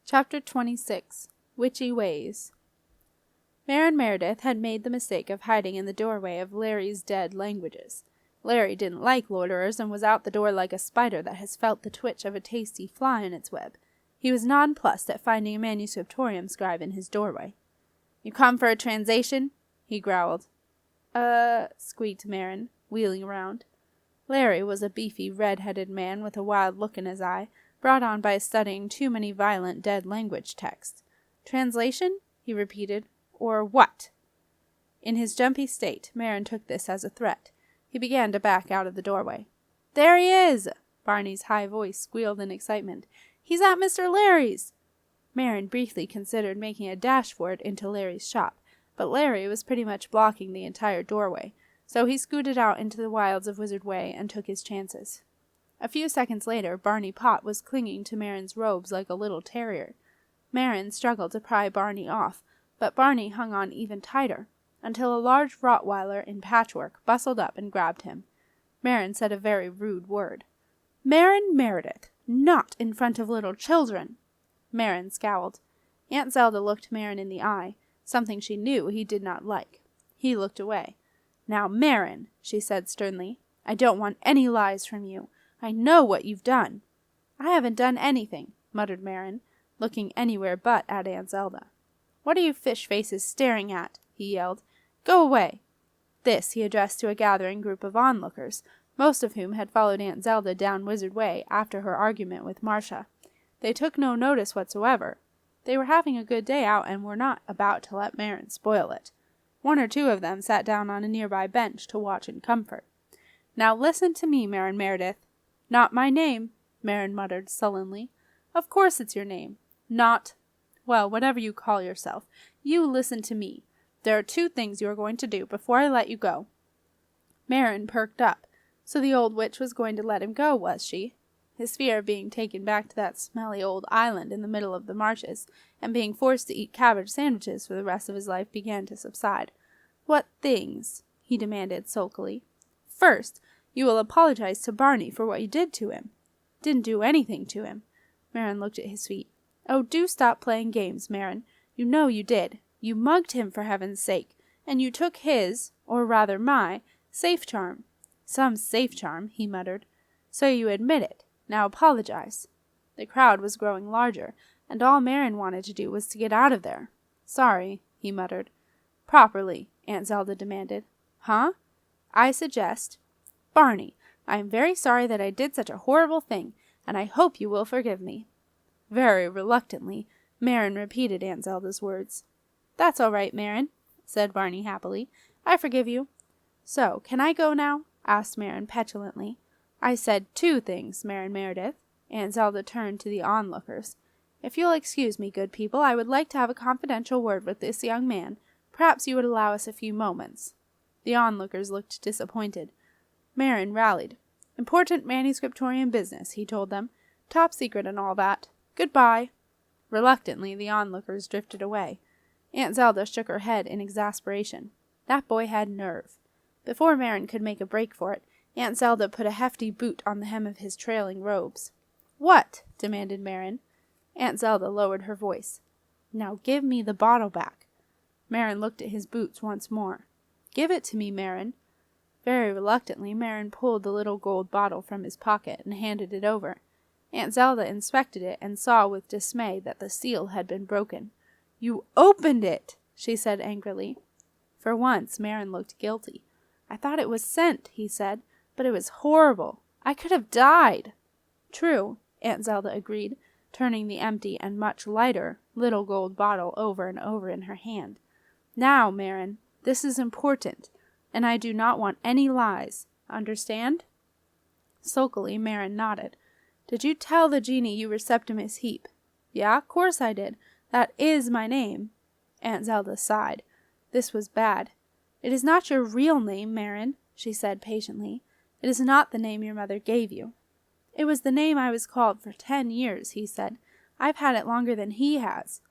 Chapter 26. Witchy Ways. Maren Meredith had made the mistake of hiding in the doorway of Larry's Dead Languages. Larry didn't like loiterers and was out the door like a spider that has felt the twitch of a tasty fly in its web. He was nonplussed at finding a manuscriptorium scribe in his doorway. "You come for a translation?" he growled. Squeaked Maren, wheeling around. Larry was a beefy, red-headed man with a wild look in his eye, brought on by studying too many violent dead language texts. "Translation?" he repeated. "Or what?" In his jumpy state, Maren took this as a threat. He began to back out of the doorway. "There he is!" Barney's high voice squealed in excitement. "He's at Mr. Larry's!" Maren briefly considered making a dash for it into Larry's shop, but Larry was pretty much blocking the entire doorway, so he scooted out into the wilds of Wizard Way and took his chances. A few seconds later, Barney Pott was clinging to Maren's robes like a little terrier. Maren struggled to pry Barney off, but Barney hung on even tighter, until a large Rottweiler in patchwork bustled up and grabbed him. Maren said a very rude word. "Maren Meredith, not in front of little children!" Maren scowled. Aunt Zelda looked Maren in the eye, something she knew he did not like. He looked away. "Now, Maren," she said sternly, "I don't want any lies from you. I know what you've done." "I haven't done anything," muttered Maren, looking anywhere but at Aunt Zelda. "What are you fish faces staring at?" he yelled. "Go away!" This he addressed to a gathering group of onlookers, most of whom had followed Aunt Zelda down Wizard Way after her argument with Marsha. They took no notice whatsoever. They were having a good day out and were not about to let Maren spoil it. One or two of them sat down on a nearby bench to watch in comfort. "Now listen to me, Maren Meredith." "Not my name," Maren muttered sullenly. "Of course it's your name." "Not—" "Well, whatever you call yourself. You listen to me. There are two things you are going to do before I let you go." Maren perked up. So the old witch was going to let him go, was she? His fear of being taken back to that smelly old island in the middle of the marshes, and being forced to eat cabbage sandwiches for the rest of his life began to subside. "What things?" he demanded sulkily. "First, you will apologize to Barney for what you did to him." "Didn't do anything to him." Maren looked at his feet. "Oh, do stop playing games, Maren. You know you did. You mugged him, for heaven's sake, and you took his, or rather my, safe charm." "Some safe charm," he muttered. "So you admit it. Now apologize." The crowd was growing larger, and all Maren wanted to do was to get out of there. "Sorry," he muttered. "Properly," Aunt Zelda demanded. "Huh?" "I suggest—" "Barney, I am very sorry that I did such a horrible thing, and I hope you will forgive me." Very reluctantly, Maren repeated Aunt Zelda's words. "That's all right, Maren," said Barney happily. "I forgive you." "So, can I go now?" asked Maren petulantly. "I said two things, Maren Meredith." Aunt Zelda turned to the onlookers. "If you'll excuse me, good people, I would like to have a confidential word with this young man. Perhaps you would allow us a few moments." The onlookers looked disappointed. Maren rallied. "Important manuscriptorium business," he told them. "Top secret and all that. Goodbye." Reluctantly, the onlookers drifted away. Aunt Zelda shook her head in exasperation. That boy had nerve. Before Maren could make a break for it, Aunt Zelda put a hefty boot on the hem of his trailing robes. "What?" demanded Maren. Aunt Zelda lowered her voice. "Now give me the bottle back." Maren looked at his boots once more. "Give it to me, Maren." Very reluctantly, Maren pulled the little gold bottle from his pocket and handed it over. Aunt Zelda inspected it and saw with dismay that the seal had been broken. "You opened it!" she said angrily. For once, Maren looked guilty. "I thought it was scent," he said, "but it was horrible. I could have died." "True," Aunt Zelda agreed, turning the empty and much lighter little gold bottle over and over in her hand. "Now, Maren, this is important, and I do not want any lies. Understand?" Sulkily, Maren nodded. "Did you tell the genie you were Septimus Heap?" "Yeah, course I did. That is my name." Aunt Zelda sighed. This was bad. "It is not your real name, Maren," she said patiently. "It is not the name your mother gave you." "It was the name I was called for 10 years, he said. "I've had it longer than he has."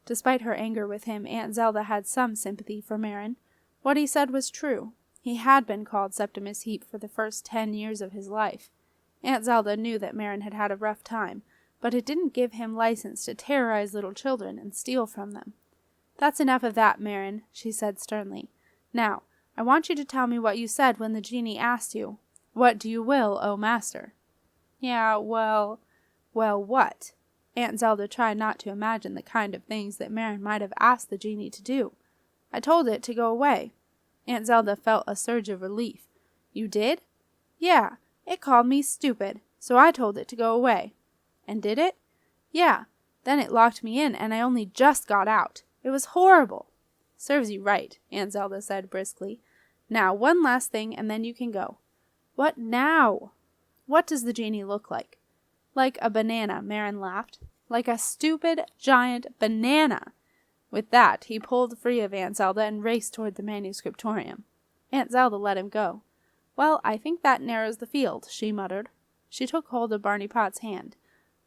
Despite her anger with him, Aunt Zelda had some sympathy for Maren. What he said was true. He had been called Septimus Heap for the first 10 years of his life. Aunt Zelda knew that Maren had had a rough time, but it didn't give him license to terrorize little children and steal from them. "That's enough of that, Maren," she said sternly. "Now, I want you to tell me what you said when the genie asked you, 'What do you will, O master?'" "Yeah, well, what?" Aunt Zelda tried not to imagine the kind of things that Maren might have asked the genie to do. "I told it to go away." Aunt Zelda felt a surge of relief. "You did?" "Yeah, it called me stupid, so I told it to go away." "And did it?" "Yeah, then it locked me in, and I only just got out. It was horrible." "Serves you right," Aunt Zelda said briskly. "Now, one last thing, and then you can go." "What now?" "What does the genie look like?" "Like a banana," Maren laughed. "Like a stupid, giant banana." With that, he pulled free of Aunt Zelda and raced toward the manuscriptorium. Aunt Zelda let him go. "Well, I think that narrows the field," she muttered. She took hold of Barney Potts' hand.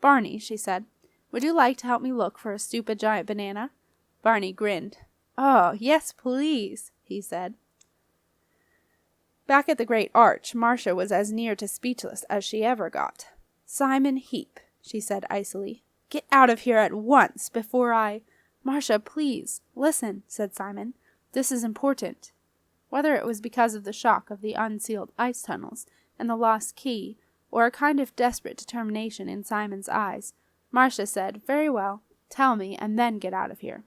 "Barney," she said, "would you like to help me look for a stupid giant banana?" Barney grinned. "Oh, yes, please," he said. Back at the great arch, Marsha was as near to speechless as she ever got. "Simon Heap," she said icily, "get out of here at once, before I—" "Marsha, please, listen," said Simon. "This is important." Whether it was because of the shock of the unsealed ice tunnels and the lost key, or a kind of desperate determination in Simon's eyes, Marsha said, "Very well, tell me, and then get out of here."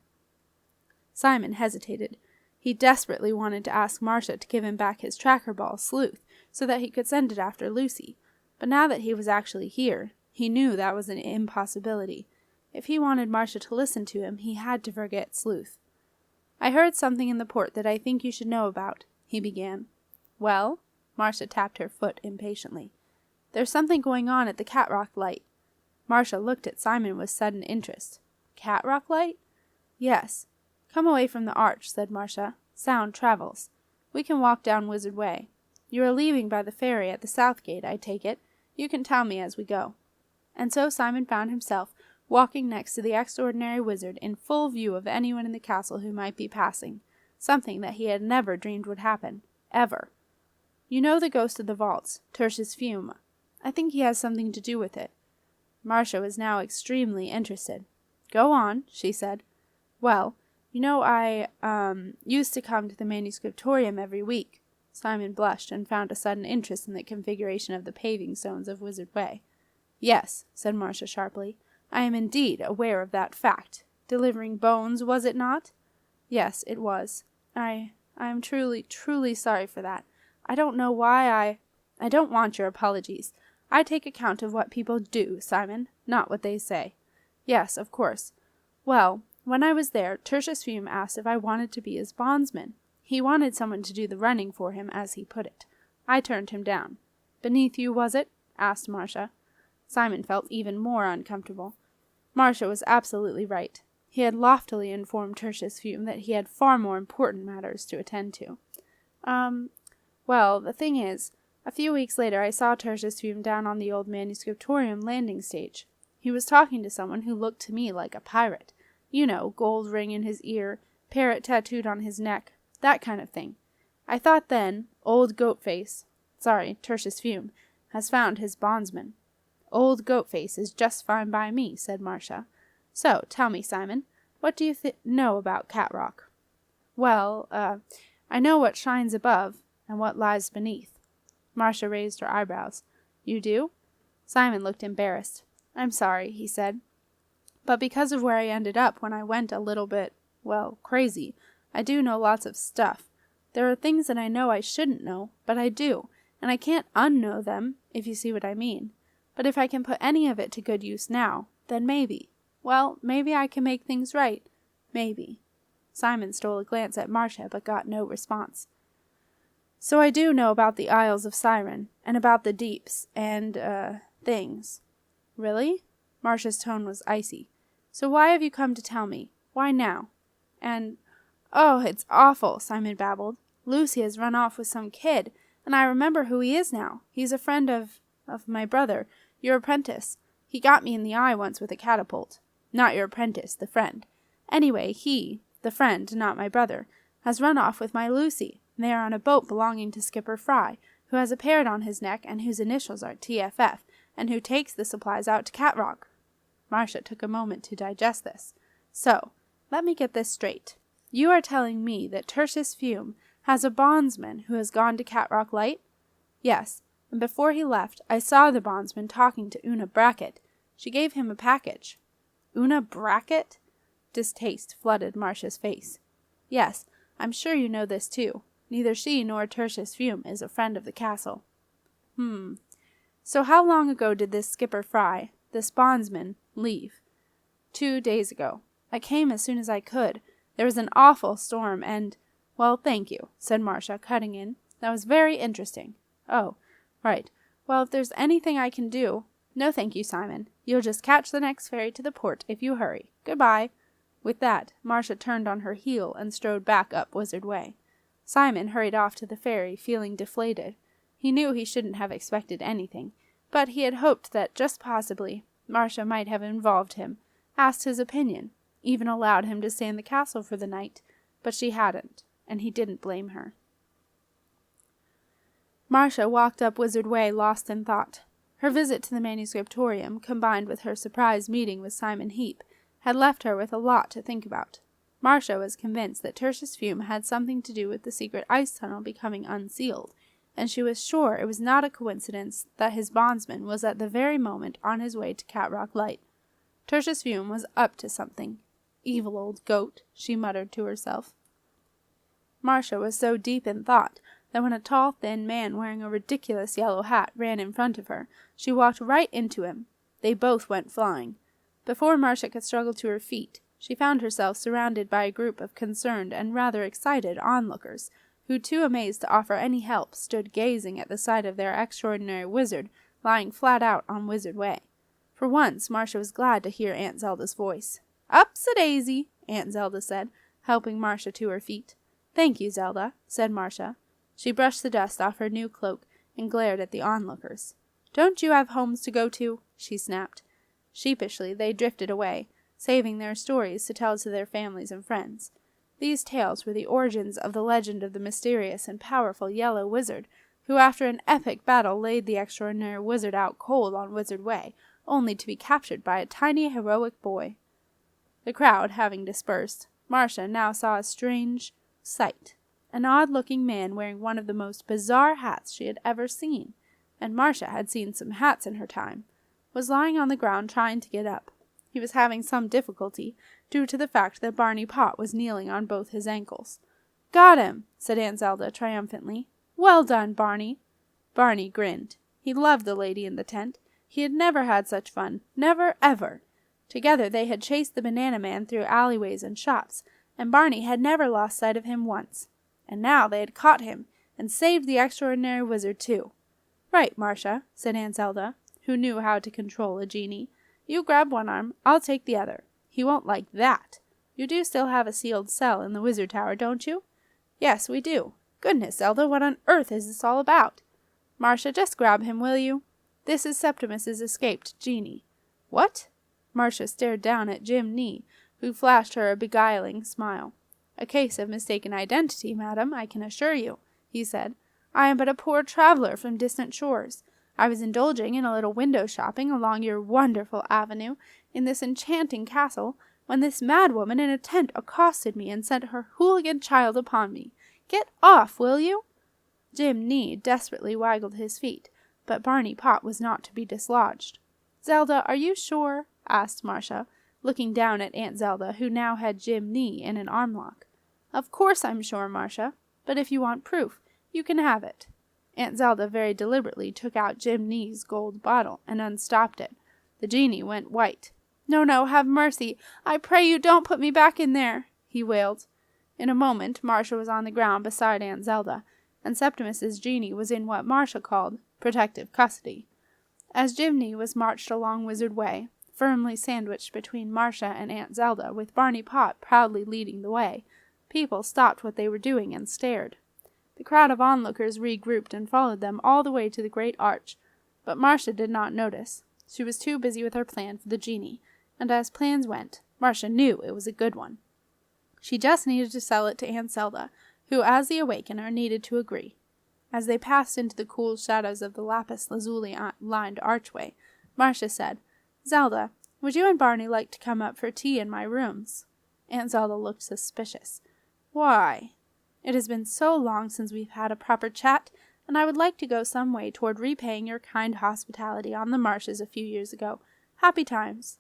Simon hesitated. He desperately wanted to ask Marsha to give him back his tracker ball, Sleuth, so that he could send it after Lucy. But now that he was actually here, he knew that was an impossibility. If he wanted Marsha to listen to him, he had to forget Sleuth. "I heard something in the port that I think you should know about," he began. "Well?" Marsha tapped her foot impatiently. "There's something going on at the Cat Rock light." Marsha looked at Simon with sudden interest. "Cat Rock light?" "Yes. Come away from the arch," said Marsha. "Sound travels. We can walk down Wizard Way. You are leaving by the ferry at the south gate, I take it. You can tell me as we go." And so Simon found himself walking next to the extraordinary wizard in full view of anyone in the castle who might be passing, something that he had never dreamed would happen, ever. "You know the ghost of the vaults, Tertius Fume. I think he has something to do with it." Marsha was now extremely interested. "Go on," she said. "Well, you know I used to come to the manuscriptorium every week." Simon blushed and found a sudden interest in the configuration of the paving stones of Wizard Way. "Yes," said Marsha sharply. "I am indeed aware of that fact. Delivering bones, was it not?" "Yes, it was. I am truly, truly sorry for that. I don't know why I don't want your apologies. I take account of what people do, Simon, not what they say." "Yes, of course. Well, when I was there, Tertius Fume asked if I wanted to be his bondsman. He wanted someone to do the running for him, as he put it. I turned him down." "Beneath you, was it?" asked Marsha. Simon felt even more uncomfortable. Marsha was absolutely right. He had loftily informed Tertius Fume that he had far more important matters to attend to. Well, the thing is, a few weeks later I saw Tertius Fume down on the old manuscriptorium landing stage. He was talking to someone who looked to me like a pirate. You know, gold ring in his ear, parrot tattooed on his neck, that kind of thing. I thought then, old Tertius Fume, has found his bondsman. "Old Goatface is just fine by me," said Marsha. "So, tell me, Simon, what do you know about Cat Rock?" "Well, I know what shines above, and what lies beneath." Marsha raised her eyebrows. "You do?" Simon looked embarrassed. "I'm sorry," he said. "But because of where I ended up when I went a little bit, crazy, I do know lots of stuff. There are things that I know I shouldn't know, but I do, and I can't unknow them, if you see what I mean. But if I can put any of it to good use now, then maybe I can make things right. Maybe." Simon stole a glance at Marsha, but got no response. "So I do know about the Isles of Syren, and about the deeps, and, things." "Really?" Marsha's tone was icy. "So why have you come to tell me? Why now?" "And, oh, it's awful," Simon babbled. "Lucy has run off with some kid, and I remember who he is now. He's a friend of my brother, your apprentice. He got me in the eye once with a catapult. Not your apprentice, the friend. Anyway, he, the friend, not my brother, has run off with my Lucy. They are on a boat belonging to Skipper Fry, who has a parrot on his neck and whose initials are TFF, and who takes the supplies out to Cat Rock." Marsha took a moment to digest this. So, let me get this straight. You are telling me that Tertius Fume has a bondsman who has gone to Cat Rock Light? Yes, and before he left, I saw the bondsman talking to Una Brackett. She gave him a package. Una Brackett? Distaste flooded Marsha's face. Yes, I'm sure you know this too. Neither she nor Tertius Fume is a friend of the castle. So how long ago did this Skipper Fry, this bondsman, leave? 2 days ago. I came as soon as I could. There was an awful storm, and— Well, thank you, said Marsha, cutting in. That was very interesting. Oh, right. Well, if there's anything I can do— No, thank you, Simon. You'll just catch the next ferry to the port if you hurry. Goodbye. With that, Marsha turned on her heel and strode back up Wizard Way. Simon hurried off to the ferry, feeling deflated. He knew he shouldn't have expected anything, but he had hoped that, just possibly, Marsha might have involved him, asked his opinion, even allowed him to stay in the castle for the night, but she hadn't, and he didn't blame her. Marsha walked up Wizard Way lost in thought. Her visit to the manuscriptorium, combined with her surprise meeting with Simon Heap, had left her with a lot to think about. Marsha was convinced that Tertius Fume had something to do with the secret ice tunnel becoming unsealed, and she was sure it was not a coincidence that his bondsman was at the very moment on his way to Cat Rock Light. Tertius Fume was up to something. Evil old goat, she muttered to herself. Marsha was so deep in thought that when a tall, thin man wearing a ridiculous yellow hat ran in front of her, she walked right into him. They both went flying. Before Marsha could struggle to her feet, she found herself surrounded by a group of concerned and rather excited onlookers, who, too amazed to offer any help, stood gazing at the sight of their extraordinary wizard lying flat out on Wizard Way. For once, Marsha was glad to hear Aunt Zelda's voice. "Ups-a-daisy," Aunt Zelda said, helping Marsha to her feet. "Thank you, Zelda," said Marsha. She brushed the dust off her new cloak and glared at the onlookers. "Don't you have homes to go to?" she snapped. Sheepishly, they drifted away, saving their stories to tell to their families and friends. These tales were the origins of the legend of the mysterious and powerful Yellow Wizard, who after an epic battle laid the extraordinary wizard out cold on Wizard Way, only to be captured by a tiny heroic boy. The crowd having dispersed, Marsha now saw a strange sight. An odd-looking man wearing one of the most bizarre hats she had ever seen, and Marsha had seen some hats in her time, was lying on the ground trying to get up. He was having some difficulty, due to the fact that Barney Pott was kneeling on both his ankles. "Got him," said Aunt Zelda triumphantly. "Well done, Barney." Barney grinned. He loved the lady in the tent. He had never had such fun. Never, ever. Together they had chased the banana man through alleyways and shops, and Barney had never lost sight of him once. And now they had caught him, and saved the extraordinary wizard too. "Right, Marsha," said Aunt Zelda, who knew how to control a genie. "You grab one arm, I'll take the other. He won't like that. You do still have a sealed cell in the wizard tower, don't you?" "Yes, we do." "Goodness, Zelda, what on earth is this all about?" "Marsha, just grab him, will you? This is Septimus's escaped genie." "What?" Marsha stared down at Jim Nee, who flashed her a beguiling smile. "A case of mistaken identity, madam, I can assure you," he said. "I am but a poor traveller from distant shores. I was indulging in a little window shopping along your wonderful avenue in this enchanting castle, when this madwoman in a tent accosted me and sent her hooligan child upon me. Get off, will you?" Jim Nee desperately waggled his feet, but Barney Pott was not to be dislodged. "Zelda, are you sure?" asked Marsha, looking down at Aunt Zelda, who now had Jim Nee in an armlock. "Of course I'm sure, Marsha, but if you want proof, you can have it." Aunt Zelda very deliberately took out Jim Nee's gold bottle and unstopped it. The genie went white. "No, no, have mercy. I pray you don't put me back in there," he wailed. In a moment Marsha was on the ground beside Aunt Zelda, and Septimus's genie was in what Marsha called protective custody. As Jim Nee was marched along Wizard Way, firmly sandwiched between Marsha and Aunt Zelda, with Barney Pott proudly leading the way, people stopped what they were doing and stared. The crowd of onlookers regrouped and followed them all the way to the great arch, but Marsha did not notice. She was too busy with her plan for the genie, and as plans went, Marsha knew it was a good one. She just needed to sell it to Aunt Zelda, who, as the awakener, needed to agree. As they passed into the cool shadows of the lapis lazuli-lined archway, Marsha said, "Zelda, Would you and Barney like to come up for tea in my rooms?" Aunt Zelda looked suspicious. "Why?" "It has been so long since we've had a proper chat, and I would like to go some way toward repaying your kind hospitality on the marshes a few years ago. Happy times."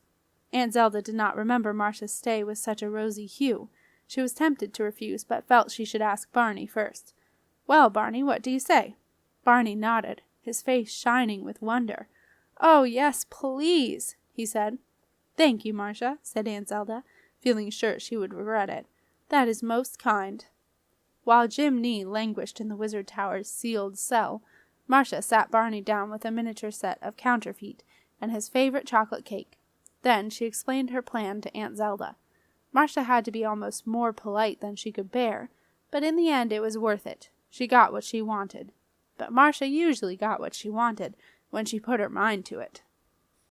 Aunt Zelda did not remember Marsha's stay with such a rosy hue. She was tempted to refuse, but felt she should ask Barney first. "Well, Barney, what do you say?" Barney nodded, his face shining with wonder. "Oh, yes, please," he said. "Thank you, Marsha," said Aunt Zelda, feeling sure she would regret it. "That is most kind." While Jim Nee languished in the Wizard Tower's sealed cell, Marsha sat Barney down with a miniature set of counterfeit and his favorite chocolate cake. Then she explained her plan to Aunt Zelda. Marsha had to be almost more polite than she could bear, but in the end it was worth it. She got what she wanted. But Marsha usually got what she wanted when she put her mind to it.